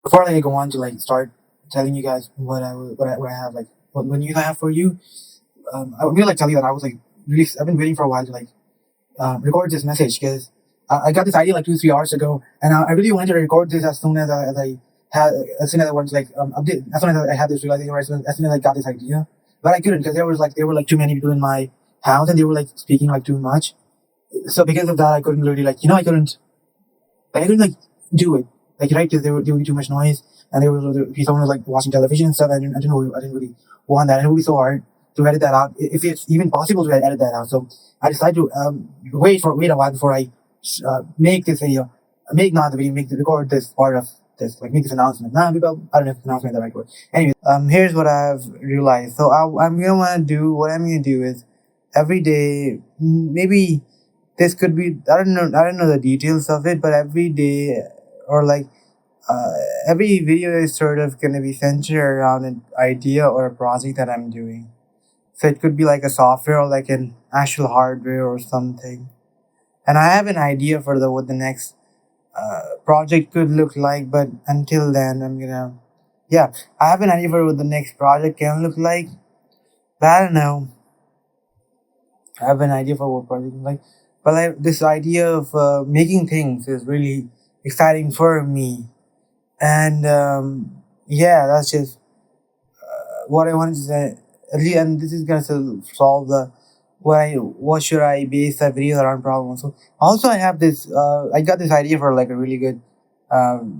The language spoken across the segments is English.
Before like I go on to like start telling you guys what I have like what news I have for you, I'm gonna like tell you that I was like really I've been waiting for a while to like record this message because I got this idea like 2 3 hours ago, and I really wanted to record this as I had as soon as I wanted to like update as soon as I had this realization, right, as soon as I got this idea, but I couldn't because there were like too many people in my house and they were like speaking like too much. So because of that, I couldn't really like I couldn't like do it like right because there would be too much noise and there would be someone was like watching television and stuff. I didn't really want that, and it would be so hard to edit that out if it's even possible to edit that out. So I decided to wait a while before I make this video, make not the video, make the record this part of this, like make this announcement. Nah, people, I don't know if announcement is the right word. Anyways, here's what I've realized. So I'm gonna want to do what I'm gonna do is every day, maybe this could be I don't know the details of it, but every day or like uh, every video is sort of gonna be centered around an idea or a project that I'm doing. So it could be like a software or like an actual hardware or something. And I have an idea for the what the next project could look like, but until then, yeah, I have an idea for what the next project can look like. But I don't know. I have an idea for what project is like, but like this idea of making things is really exciting for me, and yeah, that's just what I wanted to say. At least, and this is gonna solve the what should I base that video around problem. So also I have this I got this idea for like a really good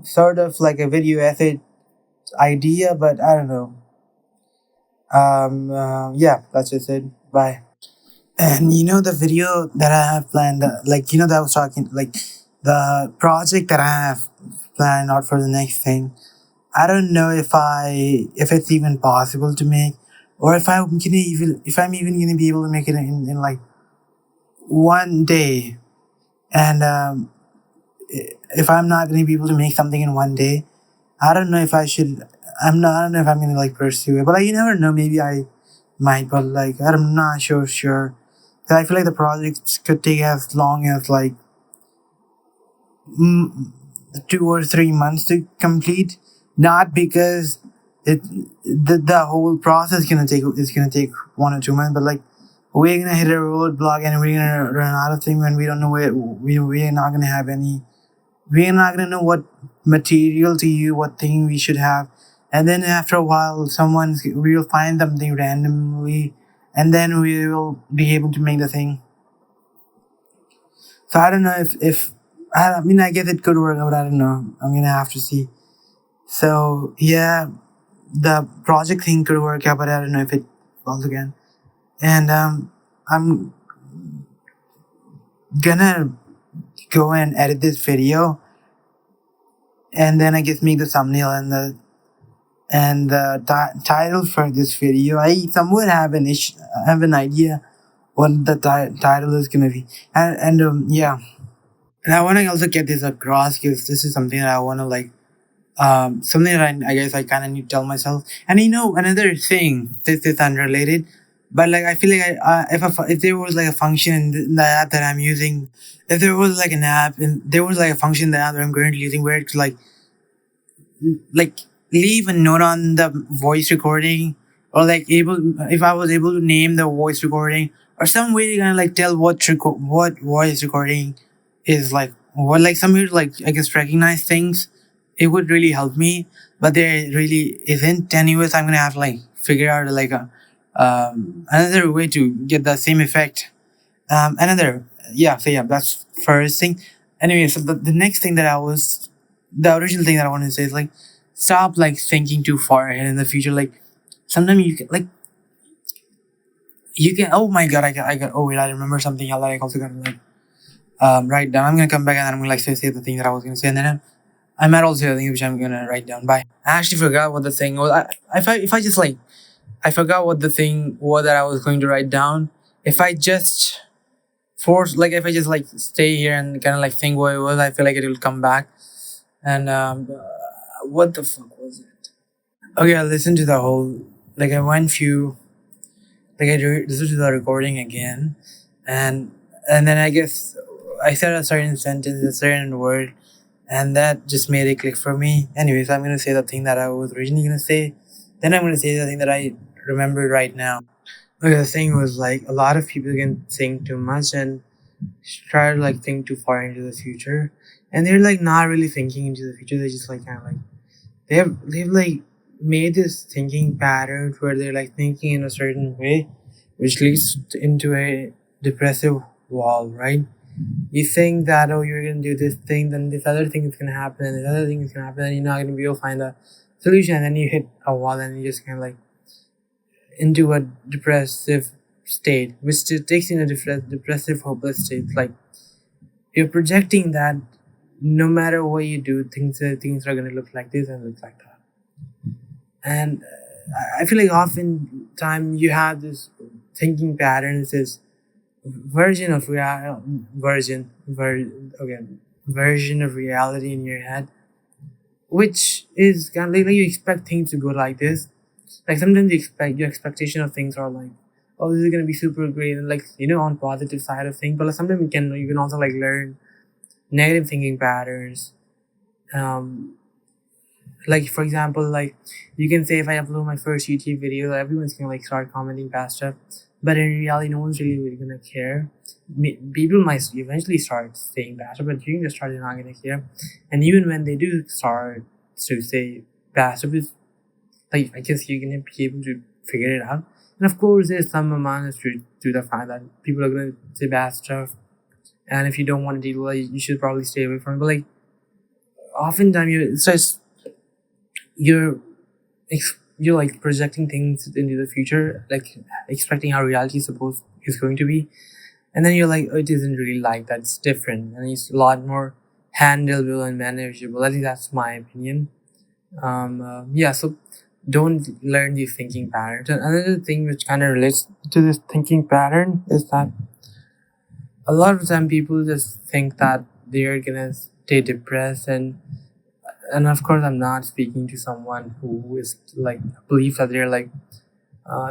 sort of like a video essay idea, but I don't know. Yeah, that's just it. Bye. And you know the video that I have planned, like you know that I was talking, like the project that I have planned out for the next thing. I don't know if it's even possible to make, or if I'm even gonna be able to make it in like one day. And if I'm not gonna be able to make something in one day, I don't know if I should. I don't know if I'm gonna like pursue it, but like you never know. Maybe I might, but like I'm not sure. 'Cause I feel like the project could take as long as like mm, 2 or 3 months to complete. Not because the whole process gonna take 1 or 2 months, but like we're gonna hit a roadblock and we're gonna run out of things when we don't know where we're not gonna have any. We're not gonna know what material to use, what thing we should have, and then after a while, we will find something randomly, and then we will be able to make the thing. So I don't know if I mean I guess it could work out. I don't know. I'm gonna have to see. So yeah, the project thing could work out, but I don't know if it falls again. And I'm gonna go and edit this video, and then I guess make the thumbnail and the title for this video. I somewhat have an idea what the title is gonna be, and yeah, and I want to also get this across because this is something that I want to like something that I guess I kind of need to tell myself. And you know, another thing, this is unrelated, but like I feel like if there was like a function in the app that I'm using, if there was like an app and there was like a function in the app that I'm currently using where it's like leave a note on the voice recording, or like able if I was able to name the voice recording or some way to kind of like tell what voice recording is like, what like some way to like I guess recognize things, it would really help me. But there really isn't. Anyways, I'm gonna have to like figure out like a another way to get the same effect. Another yeah, so yeah, that's first thing. Anyway, so the next thing that the original thing that I wanted to say is like stop like thinking too far ahead in the future. Like sometimes you can oh my god, I got oh wait, I remember something else that I also got to like write down. I'm gonna come back and I'm gonna like say the thing that I was gonna say, and then I might also say the thing which I'm gonna write down. Bye. I actually forgot what the thing was. If I just like I forgot what the thing was that I was going to write down. If I just if I just like stay here and kind of like think what it was, I feel like it will come back. And what the fuck was it? Okay, I listened to the whole like I went few like listened to the recording again, and then I guess I said a certain sentence, a certain word, and that just made it click for me. Anyways, I'm gonna say the thing that I was originally gonna say, then I'm gonna say the thing that I remember right now. Okay, the thing was like a lot of people can think too much and try to like think too far into the future, and they're like not really thinking into the future. They just like kind of like they've like made this thinking pattern where they're like thinking in a certain way, which leads into a depressive wall, right? You think that, oh, you're gonna do this thing, then this other thing is gonna happen, and this other thing is gonna happen, and you're not gonna be able to find a solution, and then you hit a wall and you just kind of like into a depressive state, which just takes you in a depressive, hopeless state. Like you're projecting that no matter what you do, things are gonna look like this and look like that. And I feel like often time you have this thinking patterns, this version of version of reality in your head, which is kind of like you expect things to go like this. Like sometimes you expect your expectation of things are like, oh, this is gonna be super great, and like on positive side of things. But like, sometimes you can also like learn negative thinking patterns. Um, like for example, like you can say if I upload my first YouTube video, everyone's gonna like start commenting bad stuff, but in reality, no one's really gonna care. People might eventually start saying bad stuff, but during the start, they're not gonna care. And even when they do start to say bad stuff, it's like I guess you're gonna be able to figure it out. And of course, there's some amount of truth to the fact that people are gonna say bad stuff, and if you don't want to deal with it, you should probably stay away from it. But like, oftentimes it's just you're you're like projecting things into the future, like expecting how reality is going to be, and then you're like, oh, it isn't really like that. It's different, and it's a lot more handleable and manageable. At least that's my opinion. Yeah. So don't learn these thinking patterns. And another thing which kind of relates to this thinking pattern is that a lot of time people just think that they're gonna stay depressed, and of course I'm not speaking to someone who is like believes that they're like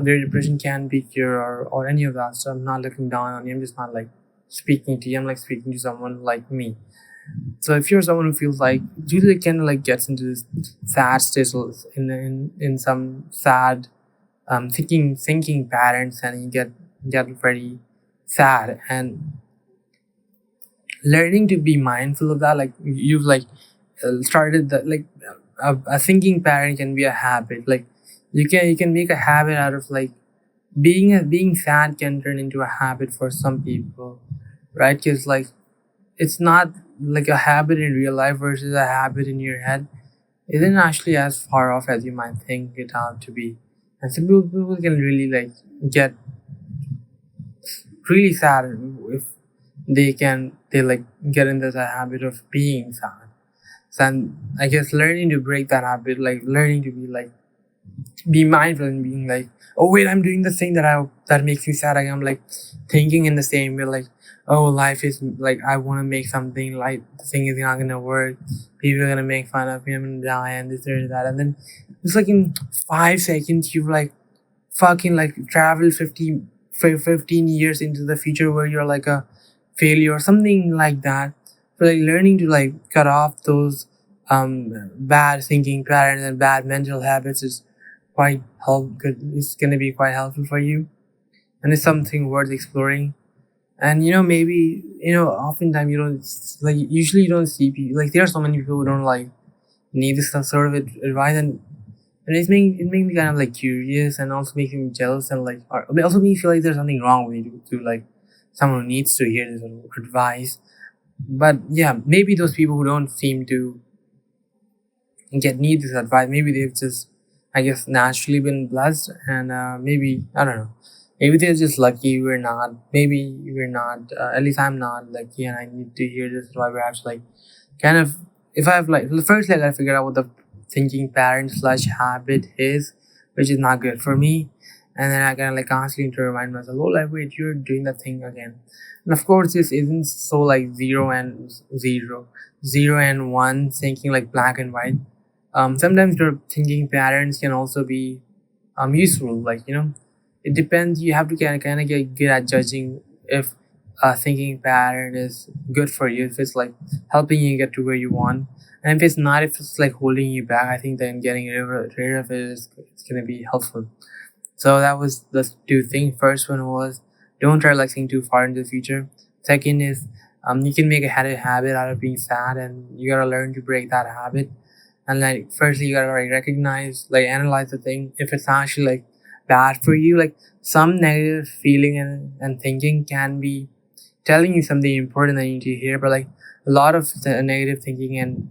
their depression can be cured or any of that. So I'm not looking down on you. I'm just not like speaking to you. I'm like speaking to someone like me. So if you're someone who feels like usually kind of like gets into this sad state in some sad thinking patterns, and you get very sad, and learning to be mindful of that, like you've like started that like a thinking pattern can be a habit. Like you can make a habit out of like being sad can turn into a habit for some people, right? Because like it's not like a habit in real life versus a habit in your head isn't actually as far off as you might think it out to be. And some people can really like get really sad if they like get into the habit of being sad. So I guess learning to break that habit, like learning to be like be mindful and being like, oh wait, I'm doing the thing that makes me sad. I'm like thinking in the same way, like, oh, life is like I want to make something, like the thing is not gonna work. People are gonna make fun of me. I'm gonna die and this or that. And then it's like in 5 seconds you've like fucking like traveled 15 years into the future where you're like a failure or something like that. So like learning to like cut off those bad thinking patterns and bad mental habits is quite good. It's gonna be quite helpful for you, and it's something worth exploring. And maybe oftentimes you don't like usually you don't see people like there are so many people who don't like need this sort of advice, and it makes me kind of like curious, and also makes me jealous, and like it also makes me feel like there's something wrong with you to like someone who needs to hear this advice. But yeah, maybe those people who don't seem to need this advice, maybe they've just I guess naturally been blessed, and maybe I don't know, maybe they're just lucky. We're not. Maybe we're not. At least I'm not lucky, and I need to hear this. Why we have to like kind of if I have like first I gotta figure out what the thinking pattern slash habit is, which is not good for me, and then I gotta like constantly to remind myself, oh, like wait, you're doing that thing again. And of course, this isn't so like zero and one thinking like black and white. Sometimes your thinking patterns can also be useful. Like it depends. You have to kind of get at judging if thinking pattern is good for you, if it's like helping you get to where you want, and if it's not, if it's like holding you back, I think then getting rid of it is it's gonna be helpful. So that was the two things. First one was don't try like thinking too far into the future. Second is you can make a habit out of being sad, and you gotta learn to break that habit. And like firstly, you gotta like recognize, like analyze the thing if it's actually like bad for you. Like some negative feeling and thinking can be telling you something important that you need to hear, but like a lot of the negative thinking and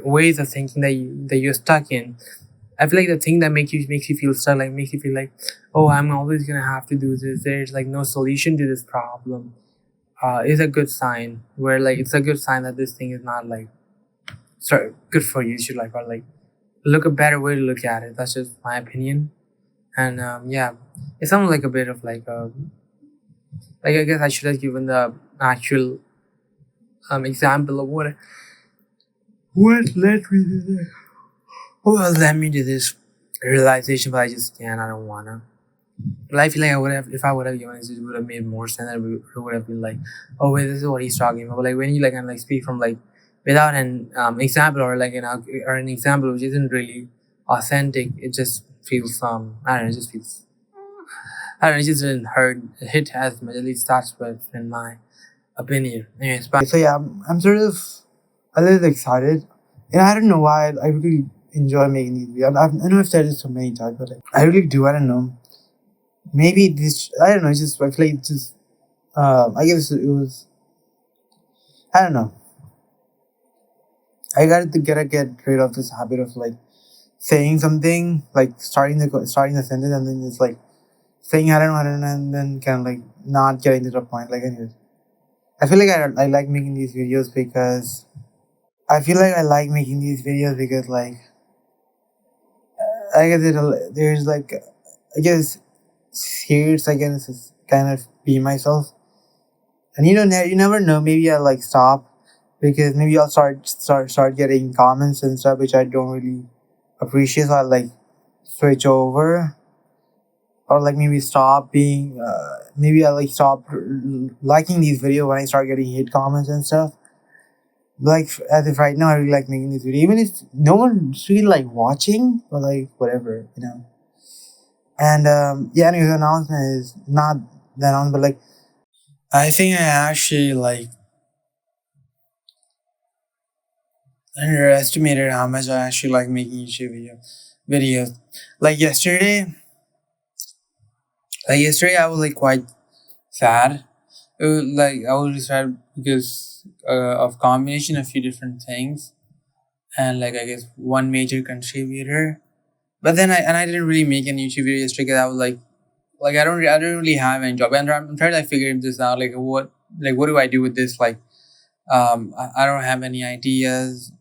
ways of thinking that you're stuck in, I feel like the thing that makes you feel stuck, like makes you feel like, oh, I'm always gonna have to do this. There's like no solution to this problem. Is a good sign. Where like it's a good sign that this thing is not like good for you. You should like or like look a better way to look at it. That's just my opinion. And yeah, it sounds like a bit of like I guess I should have given the actual example of what led me to this. What led me to this realization, but I just can't. I don't wanna. But I feel like I would have, if I would have given it, it would have made more sense. It would have been like, oh wait, this is what he's talking about. But like when you like kind of like speak from like without an example or like or an example which isn't really authentic, it just feels I don't know, it just feels I don't know, it just didn't hit as much. At least that's what's in my opinion. Anyways, bye. So yeah, I'm sort of a little excited, and I don't know why I really enjoy making these videos. I know I've said it so many times, but like, I really do. I don't know. Maybe this. I don't know. It's just I feel like it's just. I guess it was. I don't know. I gotta get rid of this habit of like saying something, like starting the sentence, and then it's like saying I don't know, and then kind of like not getting to the point. Like anyways, I feel like I like making these videos because I feel like I like making these videos because like I guess there's like I guess here's I guess it's kind of be myself, and you never know, maybe I'll like stop because maybe I'll start getting comments and stuff which I don't really appreciate, so I'll like switch over, or like maybe stop being maybe I like stop liking these videos when I start getting hate comments and stuff. Like as if right now I really like making this video, even if no one's really like watching, but like whatever. And yeah, anyway, the announcement is not the announcement, but like I think I actually like underestimated how much I actually like making videos. Like yesterday, I was like quite sad. It was, like I was really sad because of combination of few different things, and like I guess one major contributor. But then I didn't really make any YouTube video yesterday because I was like I don't really have any job, and I'm trying to like figure this out. What do I do with this? Like I don't have any ideas.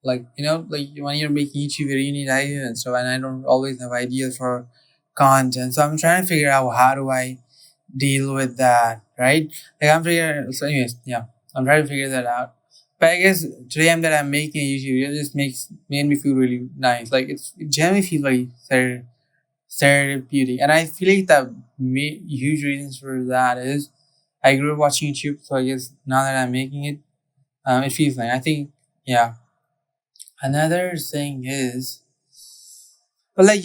Like like when you're making YouTube video, you need ideas and stuff, and I don't always have ideas for content. So I'm trying to figure out how do I deal with that, right? Like I'm figuring. So, anyways, yeah, I'm trying to figure that out. But I guess today I'm making a YouTube video just made me feel really nice. Like it generally feels like therapeutic, and I feel like the huge reasons for that is I grew up watching YouTube, so I guess now that I'm making it, it feels like I think yeah. Another thing is, but like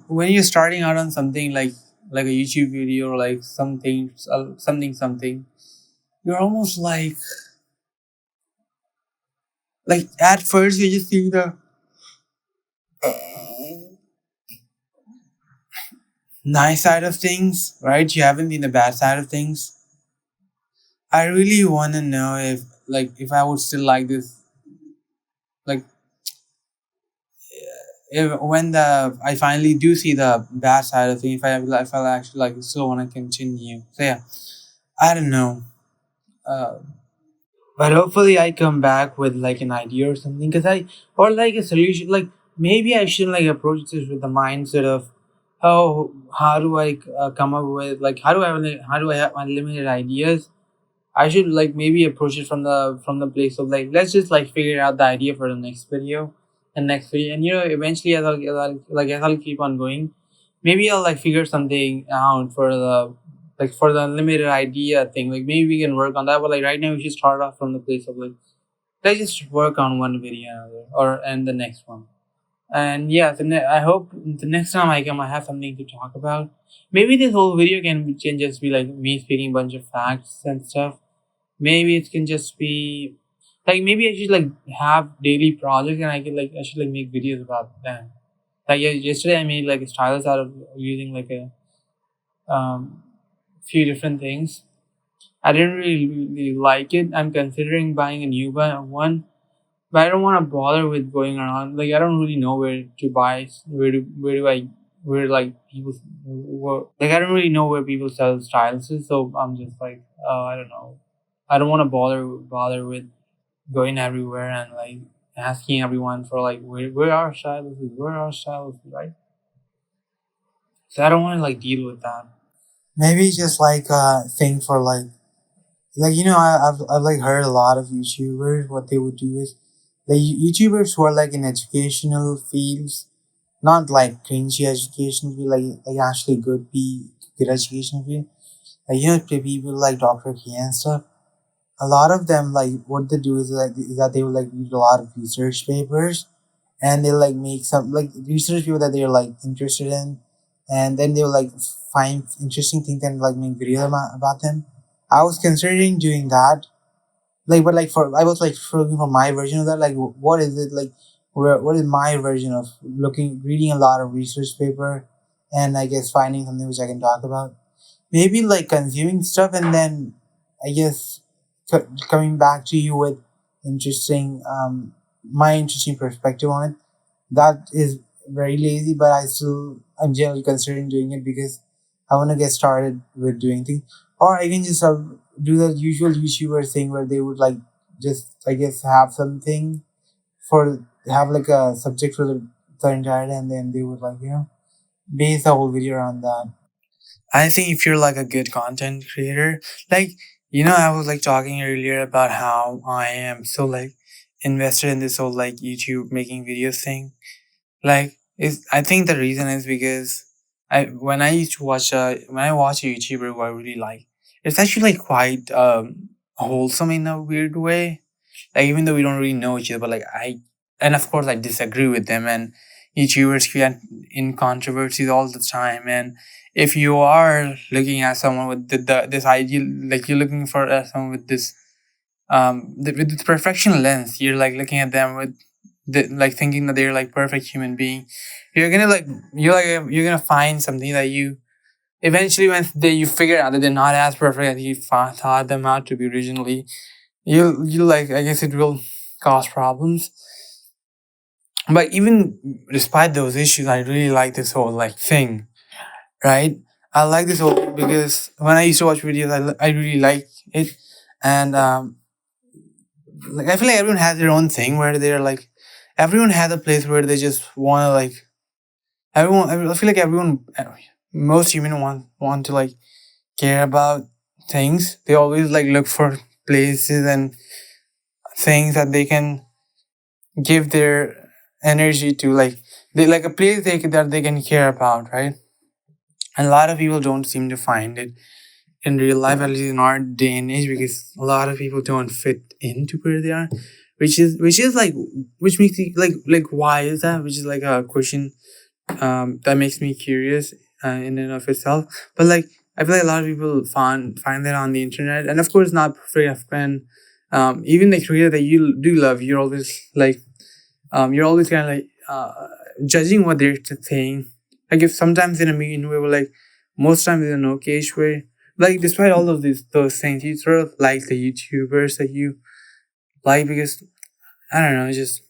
when you're starting out on something like a YouTube video or like something, you're almost like at first you just see the nice side of things, right? You haven't seen the bad side of things. I really want to know if I would still like this, like if when the I finally do see the bad side of things, if I actually like still want to continue. So yeah, I don't know. Uh, but hopefully I come back with like an idea or something, or like a solution. Like maybe I shouldn't like approach this with the mindset of how do I come up with like how do I have unlimited ideas. I should like maybe approach it from the place of like let's just like figure out the idea for the next video and next video, and eventually as I'll keep on going, maybe I'll like figure something out for the like for the unlimited idea thing. Like maybe we can work on that, but like right now we should start off from the place of like let's just work on one video or and the next one. And yeah, I hope the next time I come, I have something to talk about. Maybe this whole video can just be like me speaking a bunch of facts and stuff. Maybe it can just be like maybe I should like have daily projects and I should like make videos about them. Like yesterday, I made like a stylus out of using like a um, few different things. I didn't really like it. I'm considering buying a new one, but I don't want to bother with going around. Like I don't really know where to buy. Where do I where like people like I don't really know where people sell styluses. So I'm just like I don't know. I don't want to bother with going everywhere and like asking everyone for like where are styluses, right? So I don't want to like deal with that. Maybe just like thing for like I've like heard a lot of YouTubers what they would do is the YouTubers who are like in educational fields, not like cringy educational field, like actually good educational field. Like people like Dr. K and stuff. A lot of them like what they do is that they will like read a lot of research papers and they like make some like research people that they're like interested in, and then they'll like find interesting things and like make videos about them. I was considering doing that, like, but like for I was like looking for my version of that. Like, what is it like? What is my version of reading a lot of research paper, and I guess finding something which I can talk about. Maybe like consuming stuff, and then I guess coming back to you with interesting, my interesting perspective on it. That is very lazy, but I'm generally considering doing it because I want to get started with doing things. Or I can just do the usual YouTuber thing where they would like just I guess have something for have like a subject for the entire day, and then they would like base the whole video around that. I think if you're like a good content creator, like I was like talking earlier about how I am so like invested in this whole like YouTube making videos thing. Like, is I think the reason is because when I watch a YouTuber who I really like, it's actually like quite wholesome in a weird way. Like even though we don't really know each other, but like and of course I disagree with them, and YouTubers get in controversies all the time. And if you are looking at someone with this ideal, like you're looking for someone with this with this perfection lens, you're like looking at them with like thinking that they're like perfect human being. You're gonna like you're gonna find something that you eventually when you figure out that they're not as perfect as you thought them out to be originally. You like I guess it will cause problems. But even despite those issues, I really like this whole like thing, right? I like this whole because when I used to watch videos, I really like it, and like I feel like everyone has their own thing where they're like, everyone has a place where they just want to like I feel like everyone, most human want to like care about things. They always like look for places and things that they can give their energy to, like they like a place that they can care about, right? And a lot of people don't seem to find it in real life, at least in our day and age, because a lot of people don't fit into where they are, which is like which makes me like why is that? Which is like a question that makes me curious in and of itself. But like I feel like a lot of people find that on the internet, and of course not perfect. And even the creator that you do love, you're always kind of like judging what they're saying. Like if sometimes in a mean way, like most times in an okayish way. Like despite all of those things, you sort of like the YouTubers that you like because I don't know, it's just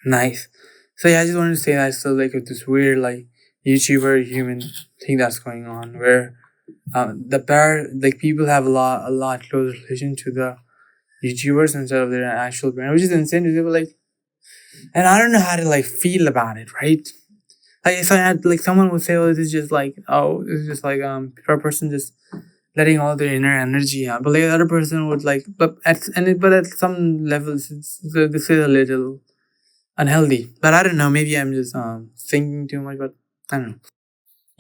nice. So yeah, I just wanted to say that I still like this weird like YouTuber human thing that's going on where the pair like people have a lot closer relation to the YouTubers instead of their actual brand, which is insane. They were like, and I don't know how to like feel about it, right? Like if I had like someone would say, "Oh, this is just like this is just like per person just letting all their inner energy out," but like the other person would like, but at some levels, this is a little unhealthy. But I don't know. Maybe I'm just thinking too much. But I don't know.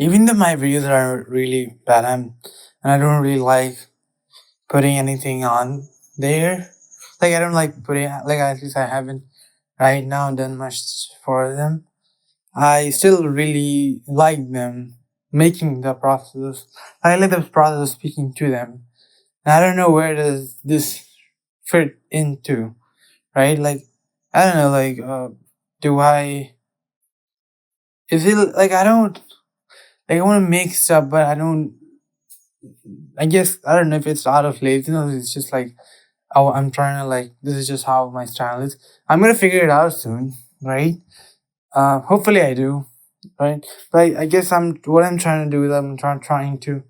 even though my videos are really bad, and I don't really like putting anything on there. Like I don't like putting, like at least I haven't right now done much for them. I still really like them, making the process. I like the process of speaking to them. And I don't know where does this fit into, right? Like I don't know, like do I? Is it like I don't like I want to make stuff, but I don't. I guess I don't know if it's out of laziness. It's just like oh, I'm trying to like this is just how my style is. I'm gonna figure it out soon, right? Hopefully I do, right? But I guess I'm trying to do is trying to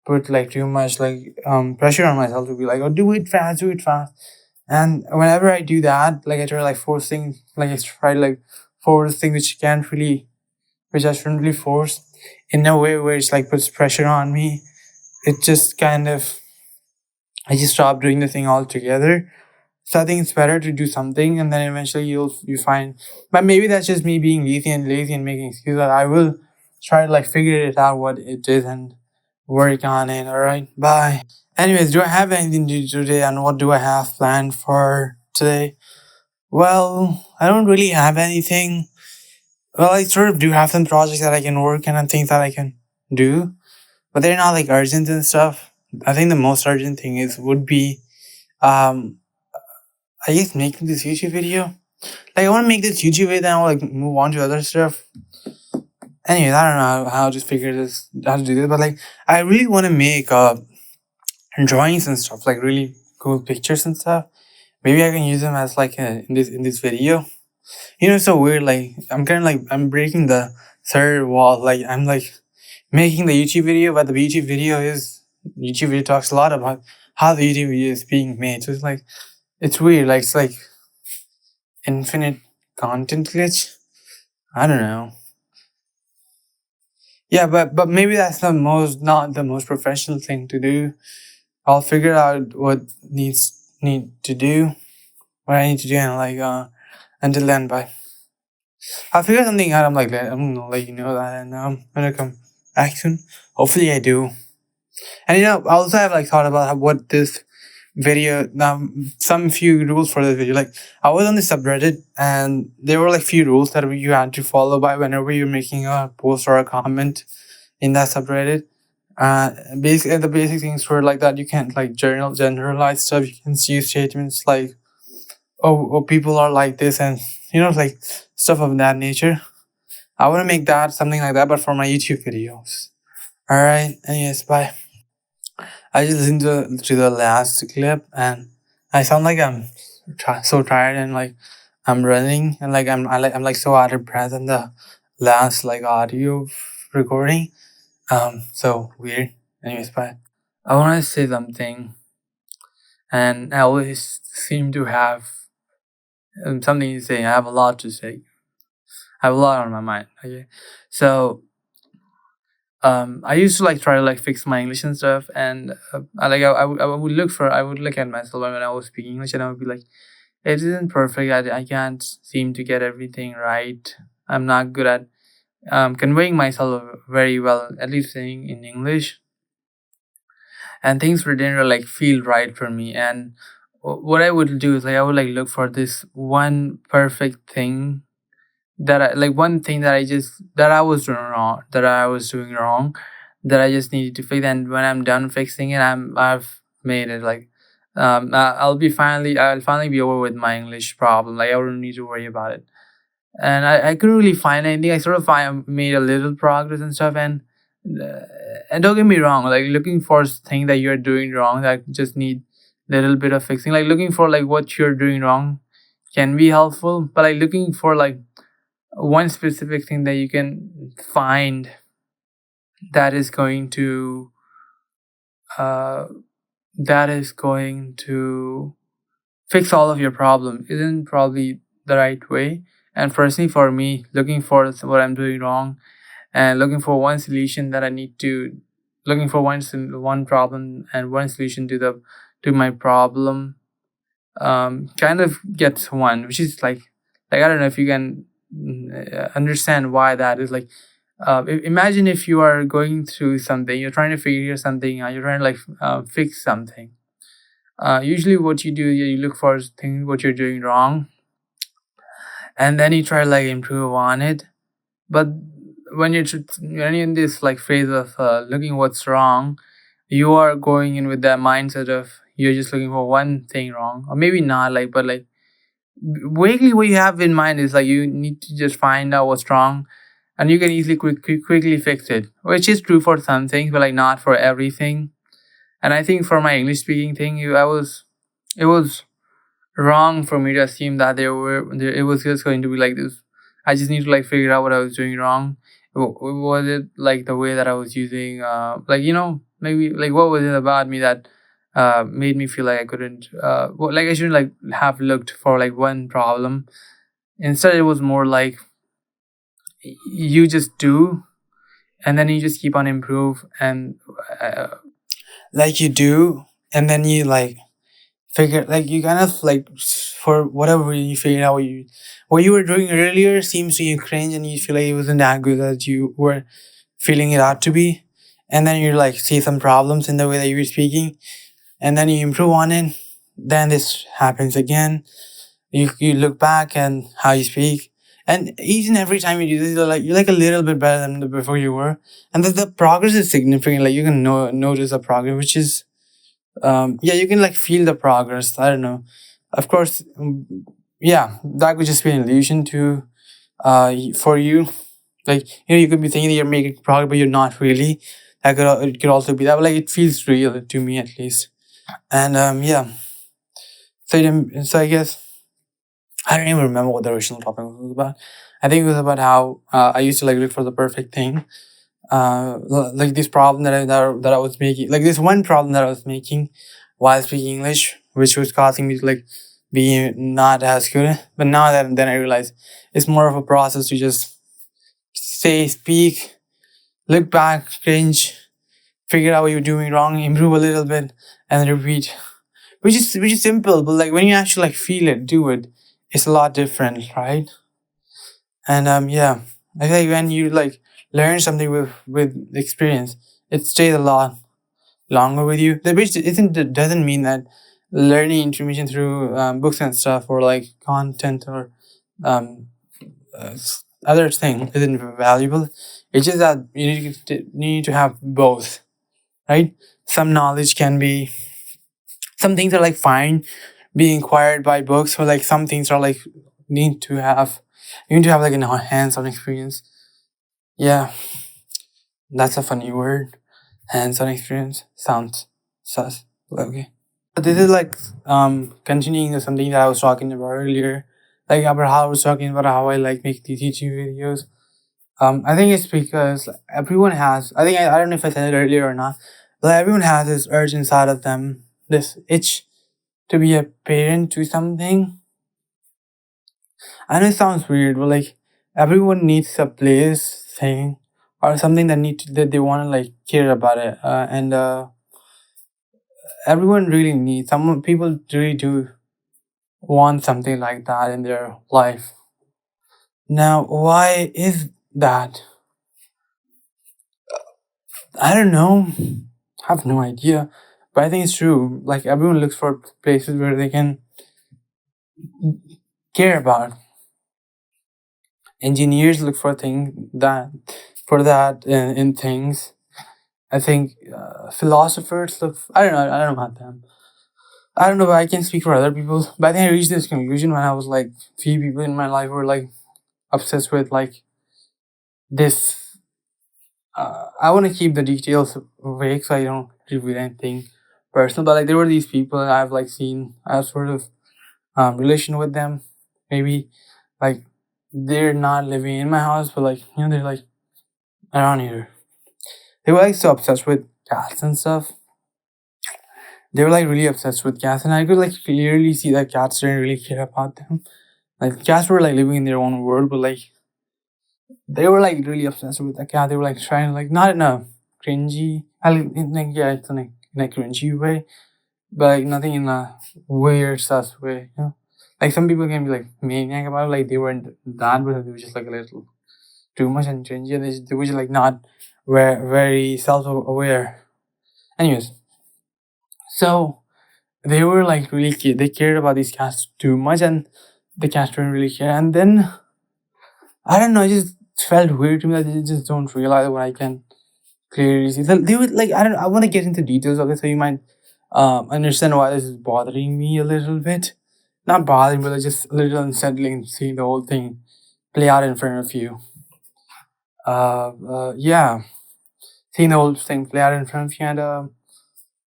put like too much like pressure on myself to be like, oh, do it fast. And whenever I do that, like I try to like force things, like I try to like force things which I shouldn't really force in a way where it's like puts pressure on me. It just kind of I just stop doing the thing altogether. So I think it's better to do something and then eventually you find but maybe that's just me being lazy and making excuses. I will try to like figure it out what it is and work on it. Alright. Bye. Anyways, do I have anything to do today and what do I have planned for today? Well, I don't really have anything. Well, I sort of do have some projects that I can work on and things that I can do, but they're not like urgent and stuff. I think the most urgent thing is would be um I guess making this YouTube video. Like I want to make this YouTube video, then I'll like move on to other stuff. Anyways, I don't know how to figure this, how to do this, but like I really want to make drawings and stuff, like really cool pictures and stuff. Maybe I can use them as like in this video. You know, it's so weird. Like I'm kind of like I'm breaking the third wall. Like I'm like making the YouTube video, but the YouTube video talks a lot about how the YouTube video is being made. So it's like it's weird. Like it's like infinite content glitch. I don't know. Yeah, but maybe that's the most not the most professional thing to do. I'll figure out what need to do, what I need to do, and like until then, bye. I'll figure something out. I'm gonna let you know that, and I'm gonna come back soon. Hopefully, I do. And you know, I also have like thought about what this video some few rules for this video. Like I was on the subreddit and there were like few rules that you had to follow by whenever you're making a post or a comment in that subreddit. Basically the basic things were like that you can't like generalize stuff. You can use statements like oh people are like this and you know like stuff of that nature. I want to make that something like that but for my YouTube videos. Alright, and yes, bye. I just listened to the last clip and I sound like I'm so tired and like I'm running and like I'm like so out of breath in the last like audio recording. So weird. Anyways, bye. I want to say something, and I always seem to have something to say. I have a lot to say. I have a lot on my mind. Okay, so I used to like try to like fix my English and stuff, and I would I would look at myself when I was speaking English, and I would be like, it isn't perfect. I can't seem to get everything right. I'm not good at conveying myself very well, at least in English, and things didn't really like feel right for me. And what I would do is like I would like look for this one perfect thing that I like one thing that I was doing wrong that I just needed to fix. And when I'm done fixing it, I've made it like I'll finally be over with my English problem. Like I don't need to worry about it. And I couldn't really find anything. I sort of made a little progress and stuff. Uh, and don't get me wrong, like looking for things that you're doing wrong that just need little bit of fixing. Like looking for like what you're doing wrong can be helpful, but like looking for like one specific thing that you can find that is going to uh, that is going to fix all of your problems isn't probably the right way. And personally for me, looking for what I'm doing wrong and looking for one solution that I need to looking for one problem and one solution to my problem kind of gets one, which is like I don't know if you can understand why that is. Like imagine if you are going through something, you're trying to figure something out, you're trying to like fix something. Usually what you do, you look for things what you're doing wrong, and then you try to like improve on it. But when when you're in this like phase of looking what's wrong, you are going in with that mindset of you're just looking for one thing wrong, or maybe not like, but like vaguely what you have in mind is like you need to just find out what's wrong, and you can easily quickly fix it, which is true for some things but like not for everything. And I think for my English speaking thing, it was wrong for me to assume that it was just going to be like this. I just need to like figure out what I was doing wrong. Was it like the way that I was using like, maybe like what was it about me that made me feel like I couldn't like I shouldn't like have looked for like one problem. Instead it was more like you just do, and then you just keep on improve, and like you do, and then you like figure, like you kind of like for whatever reason you figure out what you were doing earlier seems to you cringe, and you feel like it wasn't that good as you were feeling it out to be. And then you like see some problems in the way that you were speaking, and then you improve on it. Then this happens again. You look back and how you speak, and each and every time you do this, you're like a little bit better than the before you were, and the progress is significant. Like you can notice the progress, which is yeah, you can like feel the progress. I don't know, of course. Yeah, that could just be an illusion to for you. Like, you could be thinking that you're making progress but you're not really. That could it could also be that, but like it feels real to me at least. And yeah, so I guess I don't even remember what the original topic was about. I think it was about how I used to like look for the perfect thing. Like this problem that I was making, like this one problem that I was making while speaking English, which was causing me to like be not as good. But now that then I realize it's more of a process to just say, speak, look back, cringe, figure out what you're doing wrong, improve a little bit, and repeat. Which is simple, but like when you actually like feel it, do it, it's a lot different, right? And yeah, I feel like when you like learn something with experience, it stays a lot longer with you. The which isn't doesn't mean that learning information through books and stuff, or like content, or um other thing isn't valuable. It's just that you need to have both, right? Some knowledge can be, some things are like fine being acquired by books, or like some things are like need to have you need to have like a hands-on experience. Yeah, that's a funny word. Hands-on experience sounds sus. Okay. But this is like continuing to something that I was talking about earlier. Like about how I was talking about how I like make these YouTube videos. I think it's because everyone has, I don't know if I said it earlier or not, but everyone has this urge inside of them, this itch to be a parent to something. I know it sounds weird, but like everyone needs a place, thing, or something that they want to like care about it, and everyone really needs. Some people really do want something like that in their life. Now, why is that? I don't know. I have no idea, but I think it's true. Like everyone looks for places where they can care about. Engineers look for things that for that in things. I think philosophers look. I don't know. I don't know about them. I don't know, but I can speak for other people. But I think I reached this conclusion when I was like, few people in my life were like obsessed with like this. I want to keep the details vague so I don't reveal anything personal. But like, there were these people that I've like seen. I have sort of relation with them. Maybe like they're not living in my house, but like they're like around here. They were like so obsessed with cats and stuff. They were like really obsessed with cats, and I could like clearly see that cats didn't really care about them. Like cats were like living in their own world, but like they were like really obsessed with the cat. They were like trying to like, not in a cringy, like yeah, it's in a cringy way, but like nothing in a weird sus way. Like some people can be like maniac about it, like they weren't that, but they were just like a little. too much and cringy, and they were just like not very self-aware. Anyways, so they were like really they cared about these cats too much, and the cats didn't really care. And then I don't know, it just felt weird to me that they just don't realize what I can clearly see. So they would like I don't I want to get into details of it, so you might understand why this is bothering me a little bit. Not bothering, but like just a little unsettling seeing the whole thing play out in front of you. Yeah, seeing the whole thing play out in front of you,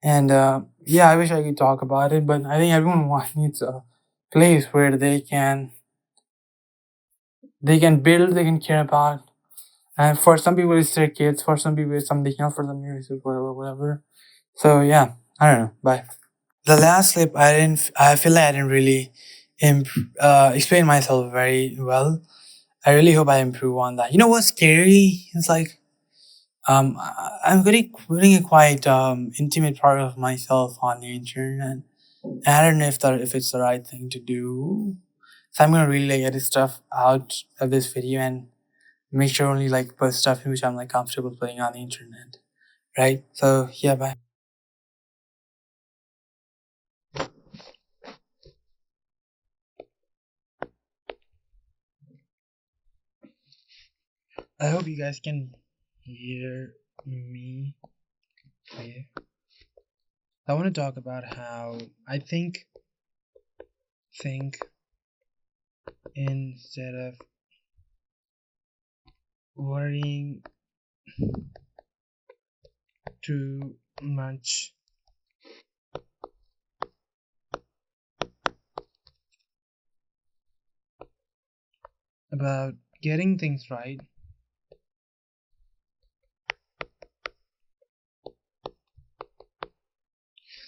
and yeah, I wish I could talk about it, but I think everyone needs a place where they can build, they can care about. And for some people, it's their kids. For some people, it's something else. For some people, it's whatever, whatever. So yeah, I don't know. Bye. The last clip, I didn't. I feel like I didn't really explain myself very well. I really hope I improve on that. You know what's scary? It's like I'm really putting a quite intimate part of myself on the internet. And I don't know if it's the right thing to do. So I'm gonna really like edit stuff out of this video and make sure only like put stuff in which I'm like comfortable putting on the internet. Right? So yeah, bye. I hope you guys can hear me clear. I want to talk about how I think instead of worrying too much about getting things right.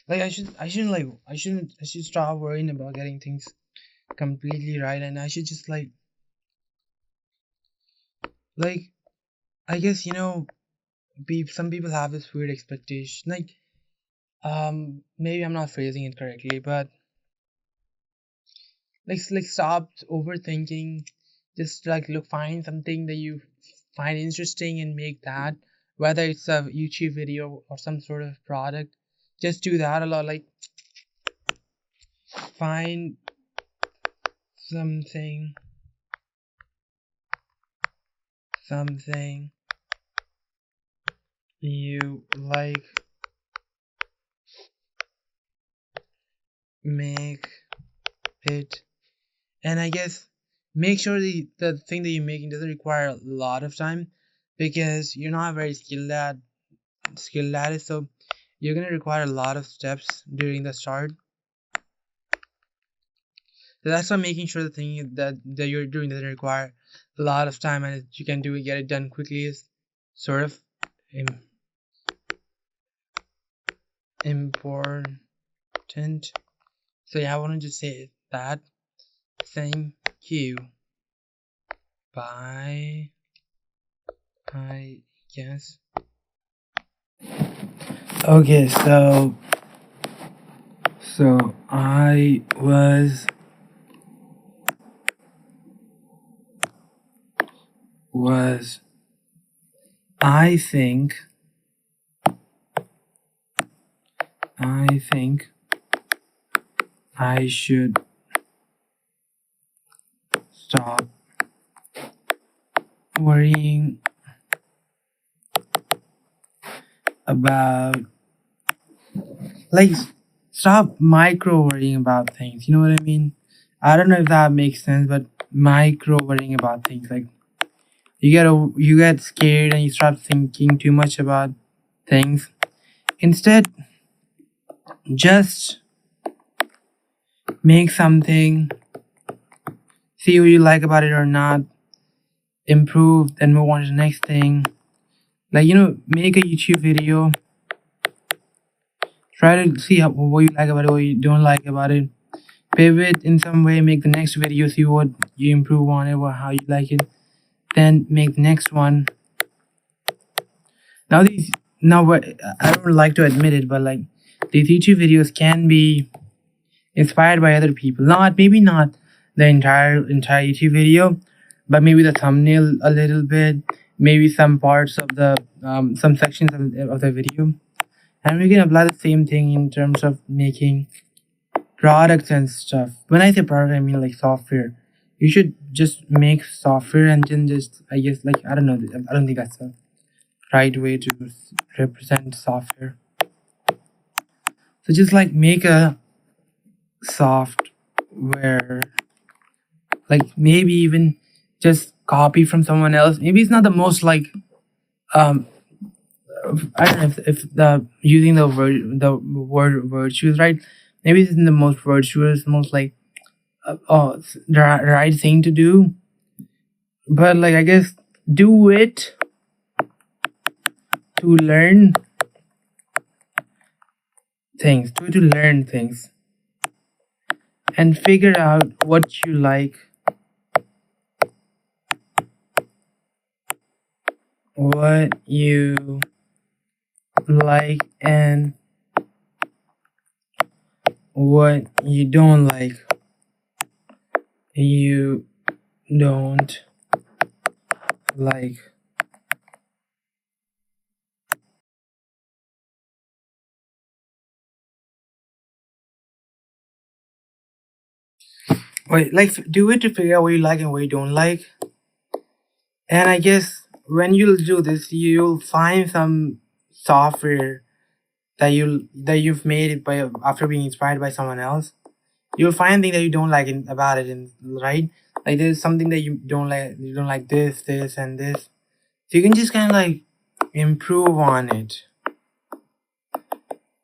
Like I should stop worrying about getting things completely right, and I should just like I guess some people have this weird expectation, like maybe I'm not phrasing it correctly, but like stop overthinking. Just like find something that you find interesting and make that, whether it's a YouTube video or some sort of product. Just do that a lot. Like find something you like, make it, and I guess make sure the thing that you're making doesn't require a lot of time, because you're not very skilled at it, so you're gonna require a lot of steps during the start. So that's why making sure the thing that you're doing doesn't require a lot of time and you can get it done quickly is sort of important. So yeah, I wanted to say that. Thank you. Bye. I guess. Okay, so I I think I should stop worrying about stop micro worrying about things. You know what I mean? I don't know if that makes sense, but micro worrying about things, like you get scared and you start thinking too much about things. Instead, just make something, see what you like about it or not, improve, then move on to the next thing. Like, make a YouTube video, try to see what you like about it, what you don't like about it, pivot in some way, make the next video, see what you improve on it or how you like it, then make the next one. Now I don't like to admit it, but like these YouTube videos can be inspired by other people. Maybe not the entire YouTube video, but maybe the thumbnail a little bit, maybe some parts of the some sections of the video, and we can apply the same thing in terms of making products and stuff. When I say product, I mean like software. You should just make software and then just, I guess, like, I don't know, I don't think that's the right way to represent software. So just like make a software, like maybe even just copy from someone else. Maybe it's not the most like um I don't know if the using the word virtuous, right? Maybe it's the most virtuous, most like the right thing to do. But like, I guess, do it to learn things, to learn things, and figure out what you like, and what you don't like. You don't like. Wait, like, do it to figure out what you like and what you don't like. And I guess when you'll do this, you'll find some software that you've made it by after being inspired by someone else. You'll find things that you don't like about it, and right, like there's something that you don't like. You don't like this, and this. So you can just kind of like improve on it.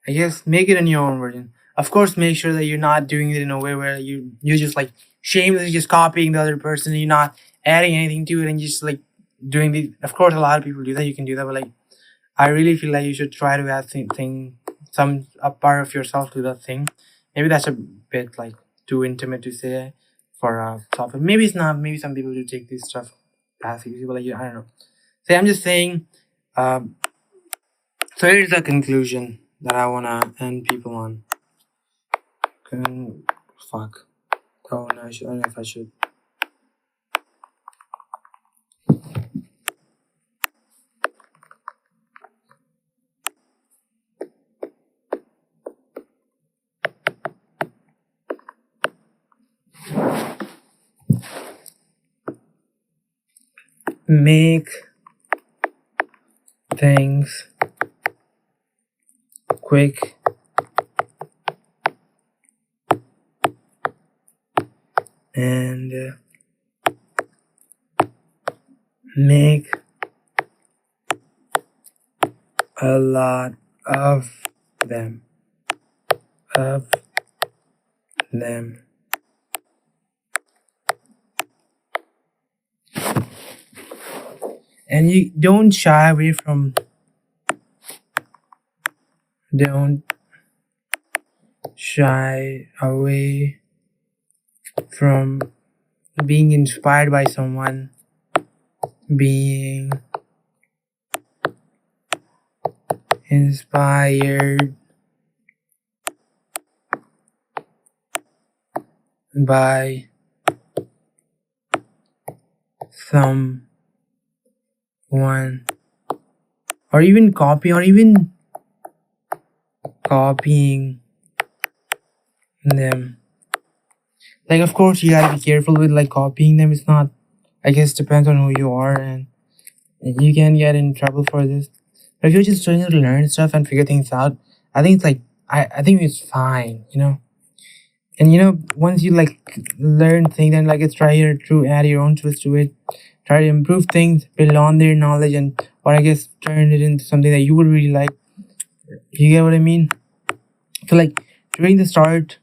I guess make it in your own version. Of course, make sure that you're not doing it in a way where you're just like shamelessly just copying the other person and you're not adding anything to it and just like doing the. Of course, a lot of people do that. You can do that, but like, I really feel like you should try to add some a part of yourself to that thing. Maybe that's a bit like too intimate to say for software. Maybe it's not. Maybe some people do take this stuff passively, but like, I don't know. So I'm just saying. So here's the conclusion that I wanna end people on. Fuck. Oh no, I don't know if I should. Make things quick and make a lot of them. And you don't shy away from being inspired by someone, being inspired by someone, or even copying them. Like, of course, you gotta be careful with like copying them. It's not, I guess, depends on who you are, and you can get in trouble for this. But if you're just trying to learn stuff and figure things out, I think it's like I think it's fine, you know. And you know, once you like learn things, then like it's try to add your own twist to it, try to improve things, build on their knowledge, and or I guess turn it into something that you would really like. You get what I mean? So like during the start,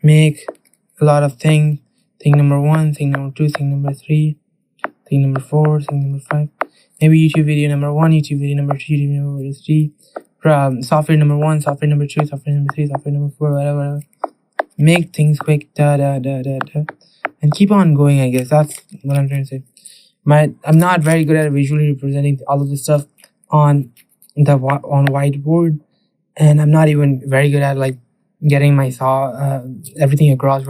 make a lot of things. Thing number 1, thing number 2, thing number 3, thing number 4, thing number 5. Maybe YouTube video number 1, YouTube video number 2, YouTube number 3. Software number 1, software number 2, software number 3, software number 4, whatever. Make things quick, and keep on going. I guess that's what I'm trying to say. I'm not very good at visually representing all of this stuff on whiteboard, and I'm not even very good at like getting my everything across.